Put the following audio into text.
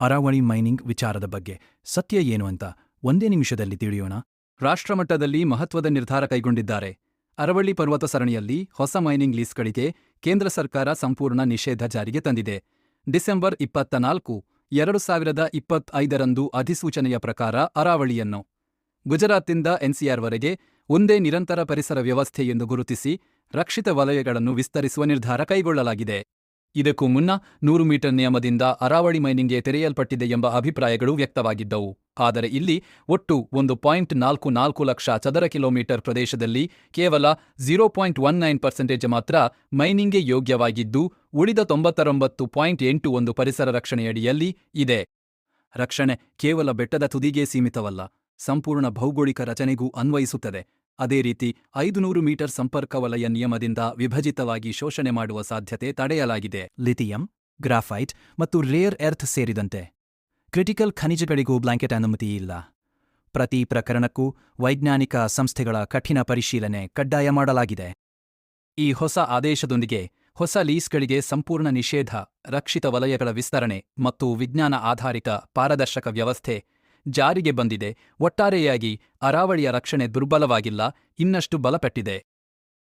Aravalli mining ವಿಚಾರದ ಬಗ್ಗೆ ಸತ್ಯ ಏನು ಅಂತ ಒಂದೇ ನಿಮಿಷದಲ್ಲಿ ತಿಳಿಯೋಣ. ರಾಷ್ಟ್ರಮಟ್ಟದಲ್ಲಿ ಮಹತ್ವದ ನಿರ್ಧಾರ ಕೈಗೊಂಡಿದ್ದಾರೆ. ಅರವಳ್ಳಿ ಪರ್ವತ ಸರಣಿಯಲ್ಲಿ ಹೊಸ ಮೈನಿಂಗ್ ಲೀಸ್ಗಳಿಗೆ ಕೇಂದ್ರ ಸರ್ಕಾರ ಸಂಪೂರ್ಣ ನಿಷೇಧ ಜಾರಿಗೆ ತಂದಿದೆ. ಡಿಸೆಂಬರ್ 24, 2025ರಂದು ಅಧಿಸೂಚನೆಯ ಪ್ರಕಾರ ಅರಾವಳಿಯನ್ನು ಗುಜರಾತ್ನಿಂದ ಎನ್ಸಿಆರ್ವರೆಗೆ ಒಂದೇ ನಿರಂತರ ಪರಿಸರ ವ್ಯವಸ್ಥೆ ಎಂದು ಗುರುತಿಸಿ ರಕ್ಷಿತ ವಲಯಗಳನ್ನು ವಿಸ್ತರಿಸುವ ನಿರ್ಧಾರ ಕೈಗೊಳ್ಳಲಾಗಿದೆ. ಇದಕ್ಕೂ ಮುನ್ನ 100 ಮೀಟರ್ ನಿಯಮದಿಂದ ಅರಾವಳಿ ಮೈನಿಂಗ್ಗೆ ತೆರೆಯಲ್ಪಟ್ಟಿದೆ ಎಂಬ ಅಭಿಪ್ರಾಯಗಳು ವ್ಯಕ್ತವಾಗಿದ್ದವು. ಆದರೆ ಇಲ್ಲಿ ಒಟ್ಟು 1.44 ಲಕ್ಷ ಚದರ ಕಿಲೋಮೀಟರ್ ಪ್ರದೇಶದಲ್ಲಿ ಕೇವಲ 0.19% ಮಾತ್ರ ಮೈನಿಂಗ್ಗೆ ಯೋಗ್ಯವಾಗಿದ್ದು, ಉಳಿದ 99.81 ಪರಿಸರ ರಕ್ಷಣೆಯಡಿಯಲ್ಲಿ ಇದೆ. ರಕ್ಷಣೆ ಕೇವಲ ಬೆಟ್ಟದ ತುದಿಗೇ ಸೀಮಿತವಲ್ಲ, ಸಂಪೂರ್ಣ ಭೌಗೋಳಿಕ ರಚನೆಗೂ ಅನ್ವಯಿಸುತ್ತದೆ. ಅದೇ ರೀತಿ 500 ಮೀಟರ್ ಸಂಪರ್ಕ ವಲಯ ನಿಯಮದಿಂದ ವಿಭಜಿತವಾಗಿ ಶೋಷಣೆ ಮಾಡುವ ಸಾಧ್ಯತೆ ತಡೆಯಲಾಗಿದೆ. ಲಿಥಿಯಂ, ಗ್ರಾಫೈಟ್ ಮತ್ತು ರೇರ್ ಎರ್ತ್ ಸೇರಿದಂತೆ ಕ್ರಿಟಿಕಲ್ ಖನಿಜಗಳಿಗೂ ಬ್ಲಾಂಕೆಟ್ ಅನುಮತಿ ಇಲ್ಲ. ಪ್ರತಿ ಪ್ರಕರಣಕ್ಕೂ ವೈಜ್ಞಾನಿಕ ಸಂಸ್ಥೆಗಳ ಕಠಿಣ ಪರಿಶೀಲನೆ ಕಡ್ಡಾಯ ಮಾಡಲಾಗಿದೆ. ಈ ಹೊಸ ಆದೇಶದೊಂದಿಗೆ ಹೊಸ ಲೀಸ್ಗಳಿಗೆ ಸಂಪೂರ್ಣ ನಿಷೇಧ, ರಕ್ಷಿತ ವಲಯಗಳ ವಿಸ್ತರಣೆ ಮತ್ತು ವಿಜ್ಞಾನ ಆಧಾರಿತ ಪಾರದರ್ಶಕ ವ್ಯವಸ್ಥೆ ಜಾರಿಗೆ ಬಂದಿದೆ. ಒಟ್ಟಾರೆಯಾಗಿ ಅರಾವಳಿಯ ರಕ್ಷಣೆ ದುರ್ಬಲವಾಗಿಲ್ಲ, ಇನ್ನಷ್ಟು ಬಲಪಟ್ಟಿದೆ.